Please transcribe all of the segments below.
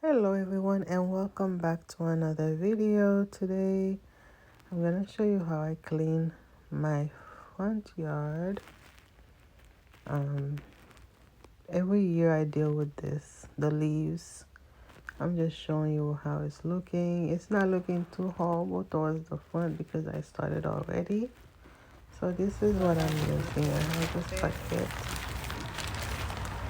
Hello everyone and welcome back to another video. Today I'm gonna show you how I clean my front yard. Um, every year I deal with this, the leaves. I'm just showing you how it's looking. It's not looking too horrible towards the front because I started already. So this is what I'm using. I have this bucket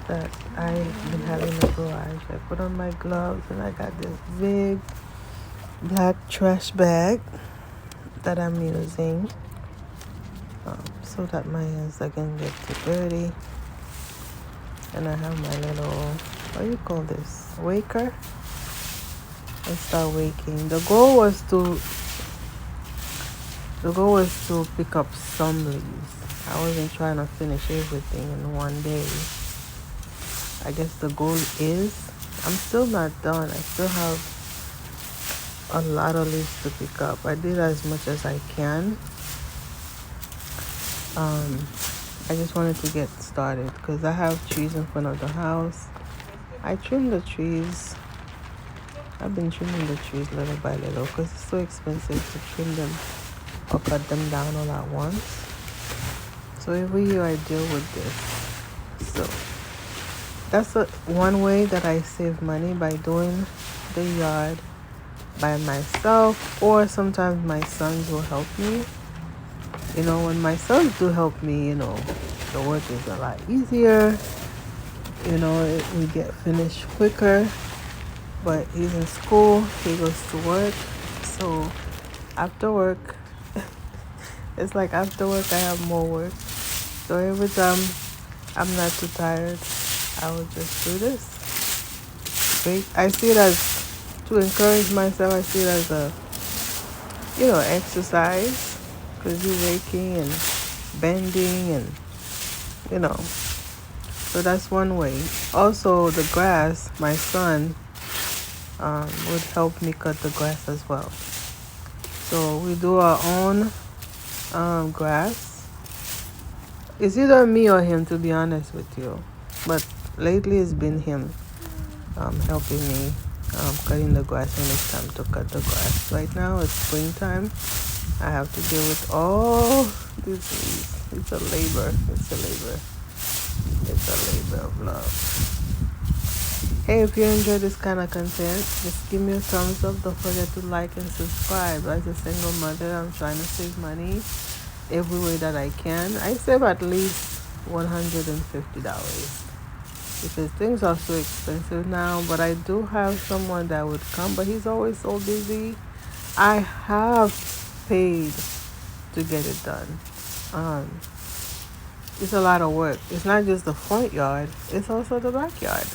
that I've been having in the garage. I put on my gloves and I got this big black trash bag that I'm using so that my hands doesn't get too dirty. And I have my little, what do you call this, waker, and start waking. The goal was to pick up some leaves. I wasn't trying to finish everything in one day. I guess the goal is, I'm still not done. I still have a lot of leaves to pick up. I did as much as I can. I just wanted to get started because I have trees in front of the house. I trim the trees. I've been trimming the trees little by little because it's so expensive to trim them or cut them down all at once. So every year I deal with this. So that's one way that I save money, by doing the yard by myself, or sometimes my sons will help me. When my sons do help me, the work is a lot easier. We get finished quicker. But he's in school, he goes to work. So after work, it's like after work I have more work. So every time I'm not too tired, I will just do this. I see it as, to encourage myself, I see it as a, exercise. Because you're raking and bending and, So that's one way. Also, the grass, my son would help me cut the grass as well. So we do our own grass. It's either me or him, to be honest with you. But lately it's been him helping me cutting the grass when it's time to cut the grass. Right now it's springtime. I have to deal with all these leaves. It's a labor. It's a labor of love. Hey, if you enjoy this kind of content, just give me a thumbs up. Don't forget to like and subscribe. As a single mother, I'm trying to save money every way that I can. I save at least $150 because things are so expensive now. But I do have someone that would come, but he's always so busy. I have paid to get it done. It's a lot of work. It's not just the front yard, it's also the backyard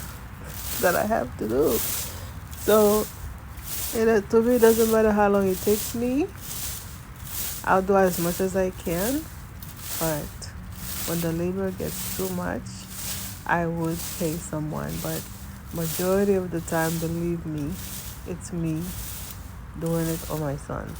that I have to do. So to me, it doesn't matter how long it takes me. I'll do as much as I can. But when the labor gets too much, I would pay someone. But majority of the time, believe me, it's me doing it or my son.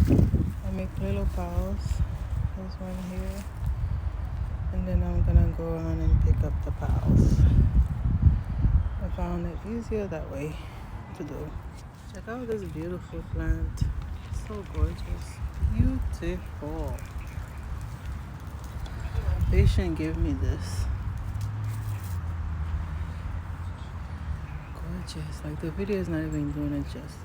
I make little piles. There's one here. And then I'm gonna go around and pick up the piles. I found it easier that way to do. Check out this beautiful plant. So gorgeous. Beautiful. Patient gave me this. justice. Like the video is not even doing it justice.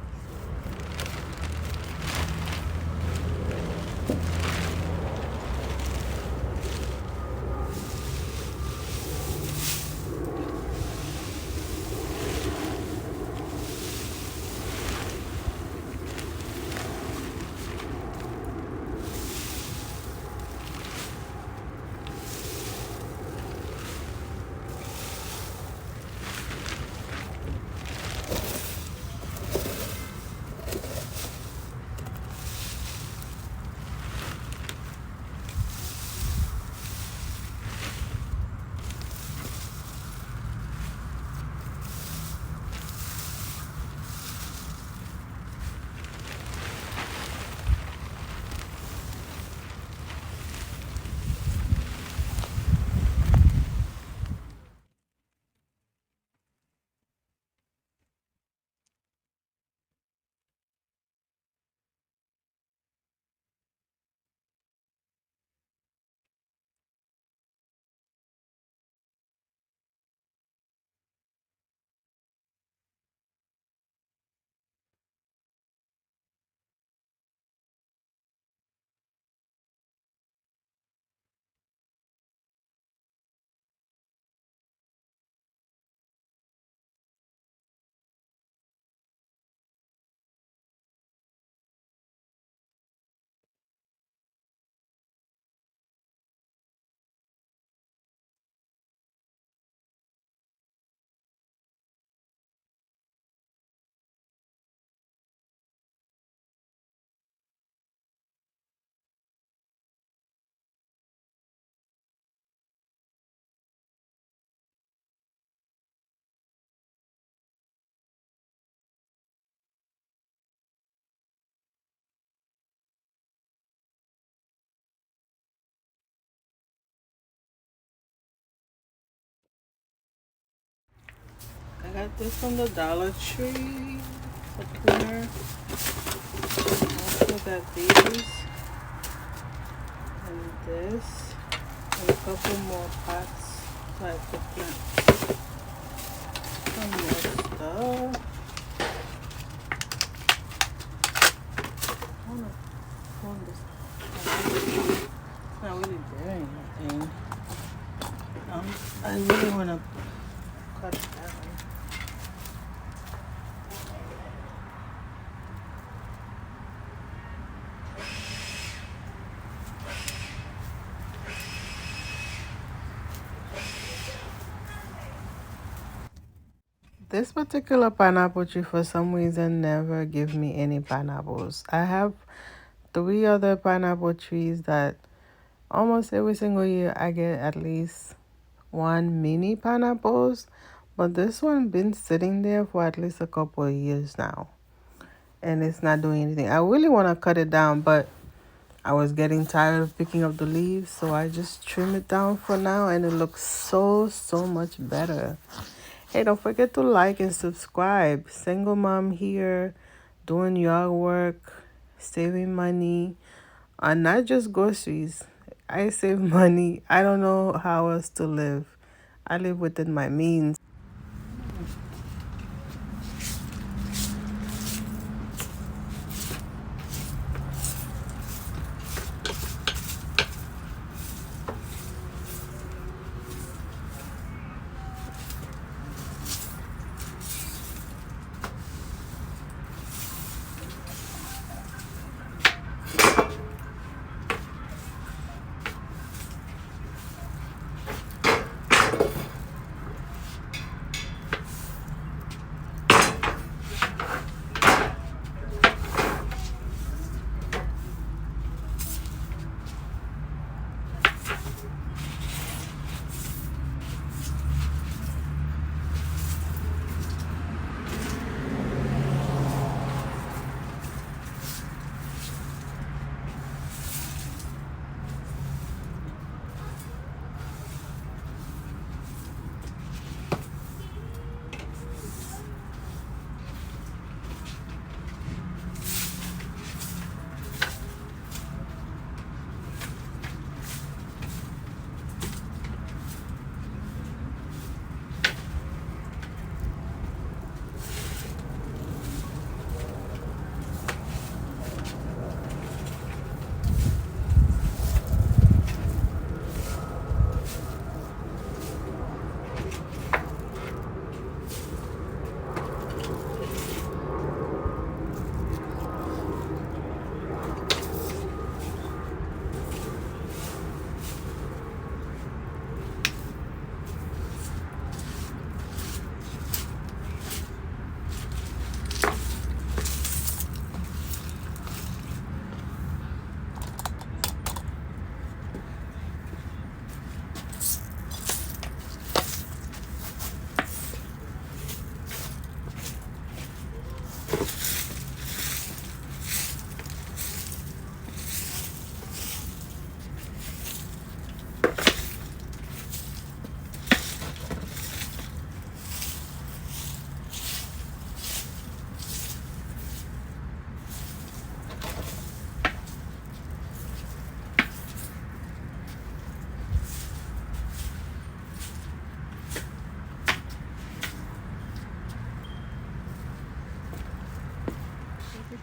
I got this from the Dollar Tree. A cleaner. Also got these. And this. And a couple more pots. So I could plant some more stuff. I wanna pull this. It's not really doing anything. I really wanna cut it down. This particular pineapple tree for some reason never give me any pineapples. I have 3 other pineapple trees that almost every single year I get at least 1 mini pineapples, but this one been sitting there for at least a couple of years now and it's not doing anything. I really want to cut it down, but I was getting tired of picking up the leaves, so I just trim it down for now and it looks so much better. Hey, don't forget to like and subscribe. Single mom here, doing yard work, saving money, on not just groceries. I save money. I don't know how else to live. I live within my means.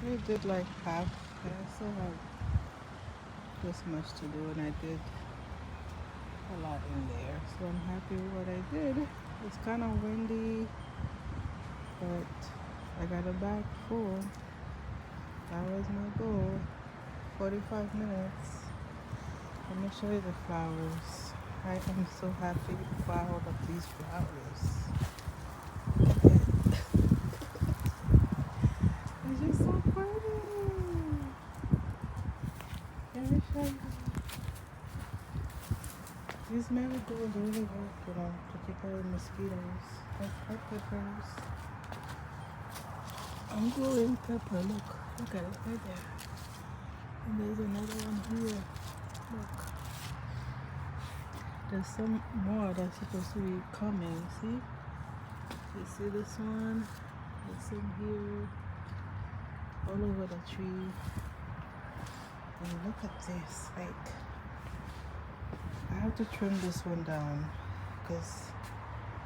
I did like half. I still have this much to do, and I did a lot in there. So I'm happy with what I did. It's kind of windy, but I got a bag full. That was my goal. 45 minutes. Let me show you the flowers. I am so happy for all of these flowers. It's just so pretty. Let me show you. These marigolds really work, to keep away mosquitoes. Like hot peppers. I'm growing pepper. Look at it right there. And there's another one here. Look. There's some more that's supposed to be coming. See? You see this one? There's some here. All over the tree. And look at this. Like, I have to trim this one down because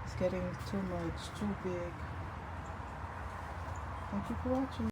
it's getting too much, too big. Thank you for watching.